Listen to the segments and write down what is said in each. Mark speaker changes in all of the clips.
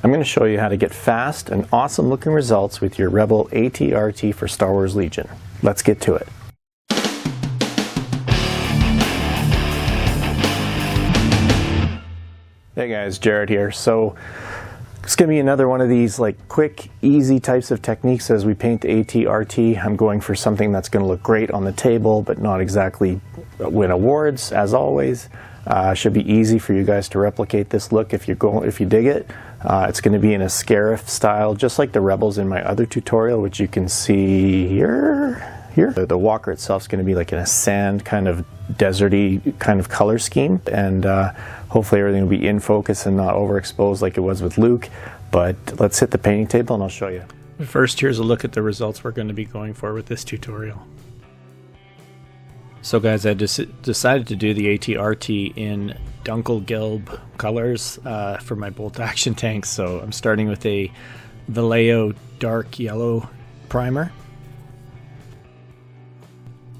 Speaker 1: I'm going to show you how to get fast and awesome looking results with your Rebel ATRT for Star Wars Legion. Let's get to it. Hey guys, Jared here. So it's going to be another one of these like quick, easy types of techniques as we paint the ATRT. I'm going for something that's going to look great on the table, but not exactly win awards, as always. Should be easy for you guys to replicate this look if you dig it. It's going to be in a Scarif style, just like the Rebels in my other tutorial, which you can see here. The walker itself is going to be like in a sand kind of deserty kind of color scheme, and hopefully everything will be in focus and not overexposed like it was with Luke. But let's hit the painting table and I'll show you.
Speaker 2: First, here's a look at the results we're going to be going for with this tutorial. So guys, I decided to do the ATRT in Dunkelgelb colors for my bolt action tanks. So I'm starting with a Vallejo dark yellow primer.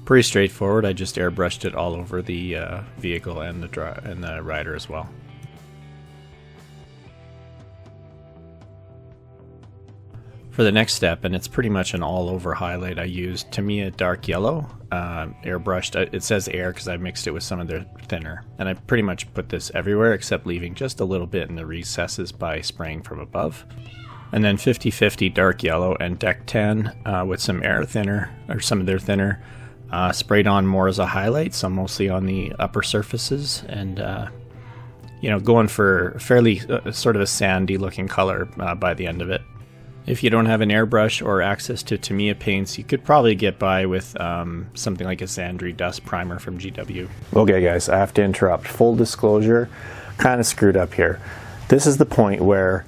Speaker 2: Pretty straightforward. I just airbrushed it all over the vehicle and the rider as well. For the next step, and it's pretty much an all-over highlight, I used Tamiya dark yellow, airbrushed. It says air because I mixed it with some of their thinner, and I pretty much put this everywhere except leaving just a little bit in the recesses by spraying from above. And then 50-50 dark yellow and Deck Tan with some air thinner, or some of their thinner, sprayed on more as a highlight, so mostly on the upper surfaces, and you know, going for fairly sort of a sandy looking color by the end of it. If you don't have an airbrush or access to Tamiya paints, you could probably get by with something like a Sandry Dust Primer from GW.
Speaker 1: Okay guys, I have to interrupt. Full disclosure, kind of screwed up here. This is the point where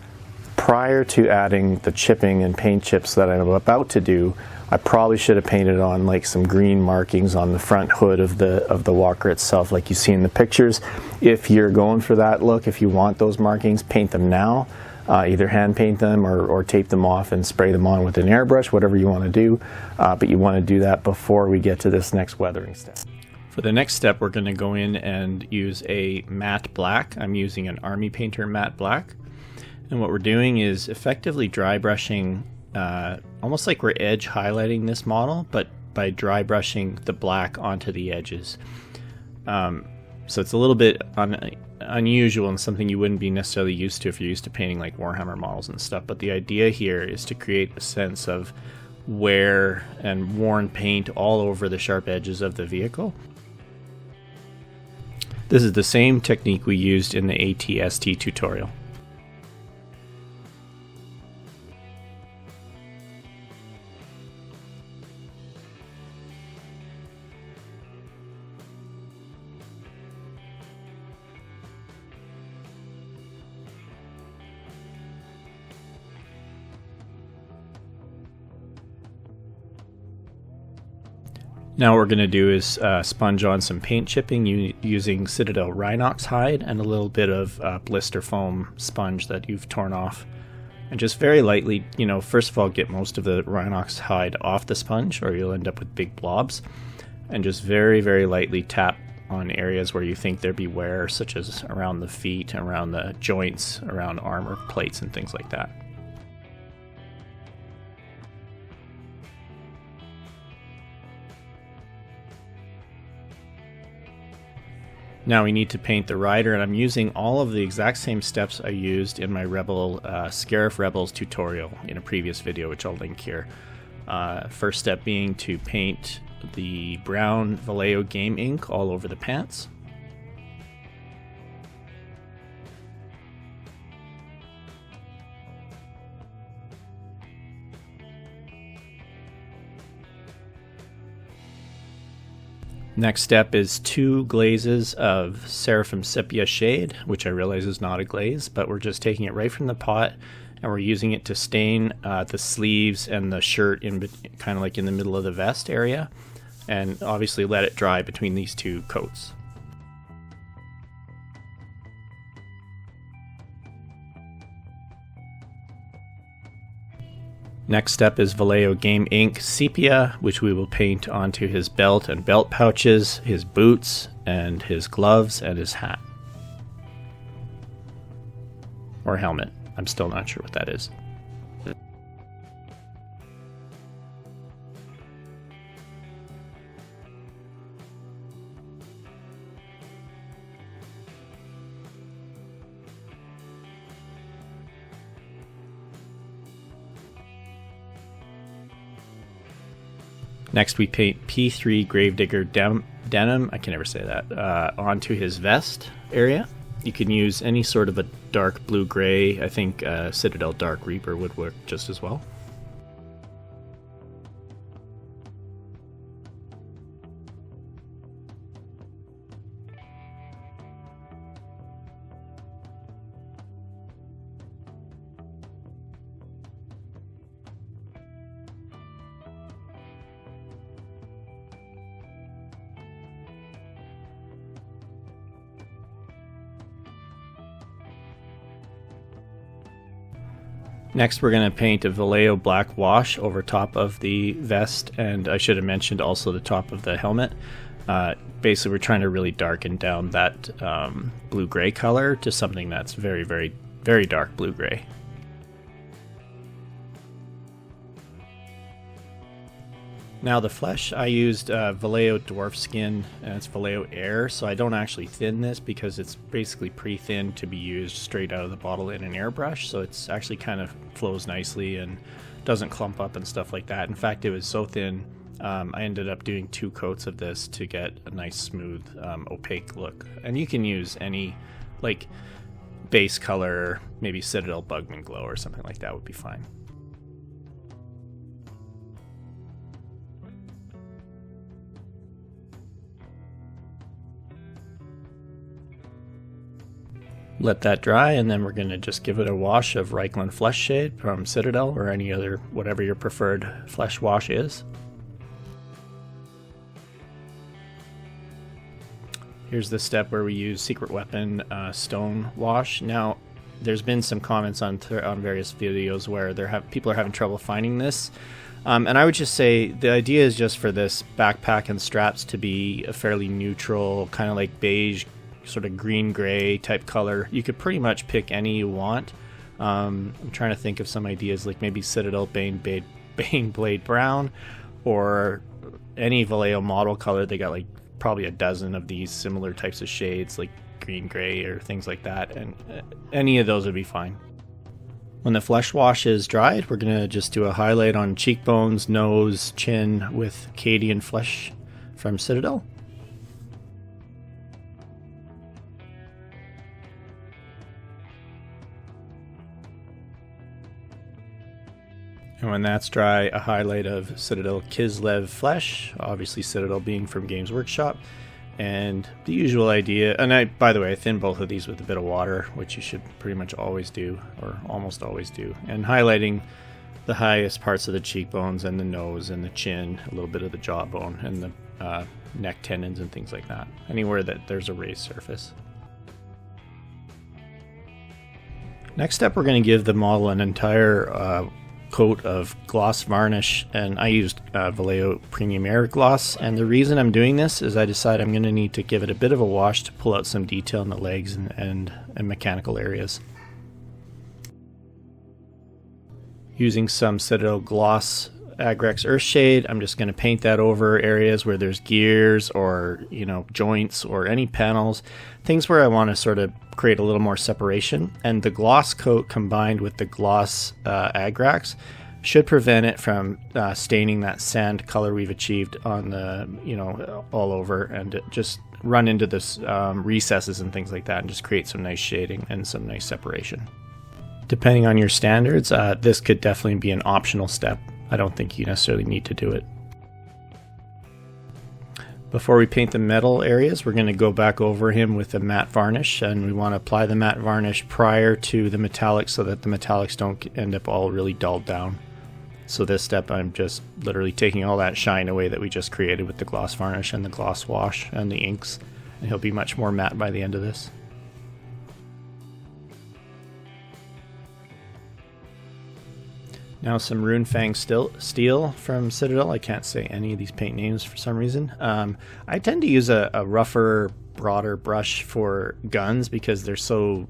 Speaker 1: prior to adding the chipping and paint chips that I'm about to do, I probably should have painted on like some green markings on the front hood of the walker itself, like you see in the pictures. If you're going for that look, if you want those markings, paint them now. Either hand paint them or tape them off and spray them on with an airbrush, whatever you want to do. But you want to do that before we get to this next weathering step.
Speaker 2: For the next step, we're going to go in and use a matte black. I'm using an Army Painter matte black. And what we're doing is effectively dry brushing, almost like we're edge highlighting this model, but by dry brushing the black onto the edges. So it's a little bit unusual and something you wouldn't be necessarily used to if you're used to painting like Warhammer models and stuff. But the idea here is to create a sense of wear and worn paint all over the sharp edges of the vehicle. This is the same technique we used in the ATST tutorial. Now what we're going to do is sponge on some paint chipping using Citadel Rhinox hide and a little bit of blister foam sponge that you've torn off. And just very lightly, you know, first of all get most of the Rhinox hide off the sponge or you'll end up with big blobs. And just very, very lightly tap on areas where you think there'd be wear, such as around the feet, around the joints, around armor plates and things like that. Now we need to paint the rider, and I'm using all of the exact same steps I used in my Scarif Rebels tutorial in a previous video, which I'll link here. First step being to paint the brown Vallejo Game Ink all over the pants. Next step is 2 glazes of Seraphim Sepia shade, which I realize is not a glaze, but we're just taking it right from the pot and we're using it to stain the sleeves and the shirt in kind of like in the middle of the vest area, and obviously let it dry between these 2 coats. Next step is Vallejo Game Ink Sepia, which we will paint onto his belt and belt pouches, his boots, and his gloves, and his hat. Or helmet. I'm still not sure what that is. Next we paint P3 Gravedigger Denim, I can never say that, onto his vest area. You can use any sort of a dark blue-gray. I think Citadel Dark Reaper would work just as well. Next we're going to paint a Vallejo black wash over top of the vest, and I should have mentioned also the top of the helmet. Basically we're trying to really darken down that blue-gray color to something that's very, very, very dark blue-gray. Now the flesh, I used Vallejo Dwarf Skin, and it's Vallejo Air, so I don't actually thin this because it's basically pre-thinned to be used straight out of the bottle in an airbrush, so it's actually kind of flows nicely and doesn't clump up and stuff like that. In fact, it was so thin, I ended up doing 2 coats of this to get a nice smooth opaque look. And you can use any like base color, maybe Citadel Bugman Glow or something like that would be fine. Let that dry, and then we're going to just give it a wash of Reikland Flesh Shade from Citadel or any other, whatever your preferred flesh wash is. Here's the step where we use Secret Weapon Stone Wash. Now, there's been some comments on various videos where people are having trouble finding this. And I would just say the idea is just for this backpack and straps to be a fairly neutral, kind of like beige, sort of green-gray type color. You could pretty much pick any you want. I'm trying to think of some ideas, like maybe Citadel Bane Blade Brown, or any Vallejo model color. They got like probably a dozen of these similar types of shades, like green-gray or things like that, and any of those would be fine. When the flesh wash is dried, we're going to just do a highlight on cheekbones, nose, chin with Cadian Flesh from Citadel. And when that's dry, a highlight of Citadel Kislev Flesh, obviously Citadel being from Games Workshop, and the usual idea. And by the way, I thin both of these with a bit of water, which you should pretty much always do, or almost always do. And highlighting the highest parts of the cheekbones and the nose and the chin, a little bit of the jawbone and the neck tendons and things like that. Anywhere that there's a raised surface. Next step, we're going to give the model an entire coat of gloss varnish, and I used Vallejo Premium Air Gloss, and the reason I'm doing this is I decided I'm going to need to give it a bit of a wash to pull out some detail in the legs and mechanical areas. Using some Citadel Gloss Aggrax Earthshade, I'm just going to paint that over areas where there's gears or joints or any panels, things where I want to sort of create a little more separation. And the gloss coat combined with the gloss Aggrax should prevent it from staining that sand color we've achieved on the all over, and just run into this recesses and things like that, and just create some nice shading and some nice separation. Depending on your standards, this could definitely be an optional step. I don't think you necessarily need to do it. Before we paint the metal areas, we're going to go back over him with a matte varnish, and we want to apply the matte varnish prior to the metallics so that the metallics don't end up all really dulled down. So this step, I'm just literally taking all that shine away that we just created with the gloss varnish and the gloss wash and the inks, and he'll be much more matte by the end of this. Now some Runefang steel from Citadel. I can't say any of these paint names for some reason. I tend to use a rougher, broader brush for guns because they're so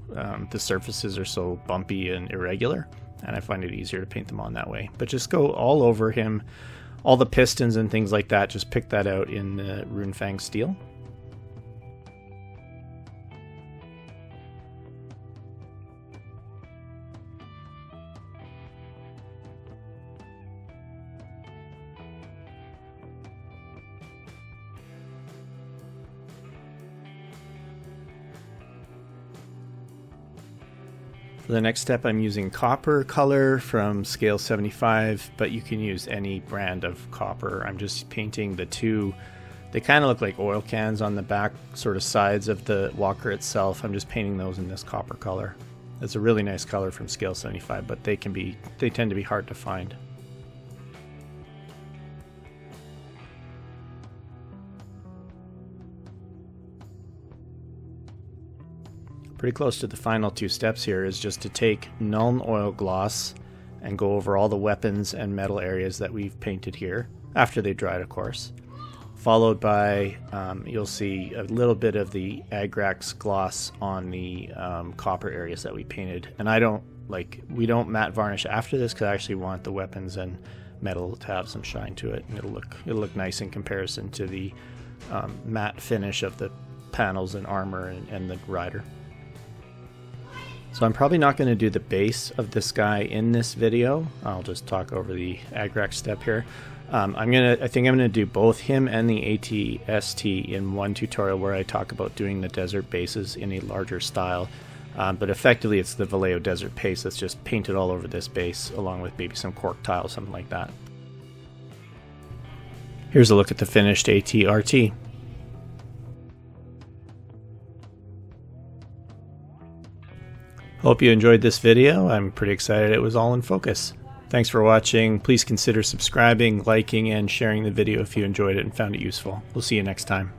Speaker 2: the surfaces are so bumpy and irregular, and I find it easier to paint them on that way. But just go all over him, all the pistons and things like that. Just pick that out in the Runefang steel. For the next step, I'm using copper color from scale 75, but you can use any brand of copper. I'm just painting the two, they kind of look like oil cans on the back sort of sides of the walker itself. I'm just painting those in this copper color. It's a really nice color from scale 75, but they tend to be hard to find. Pretty close to the final two steps here is just to take Nuln oil gloss and go over all the weapons and metal areas that we've painted here, after they dried of course. Followed by, you'll see a little bit of the Aggrax gloss on the copper areas that we painted. And we don't matte varnish after this because I actually want the weapons and metal to have some shine to it. And it'll look nice in comparison to the matte finish of the panels and armor and the rider. So I'm probably not going to do the base of this guy in this video. I'll just talk over the Aggrax step here. I think I'm gonna do both him and the ATST in one tutorial where I talk about doing the desert bases in a larger style. But effectively it's the Vallejo desert paste that's just painted all over this base along with maybe some cork tile, something like that. Here's a look at the finished ATRT. Hope you enjoyed this video. I'm pretty excited it was all in focus. Thanks for watching. Please consider subscribing, liking, and sharing the video if you enjoyed it and found it useful. We'll see you next time.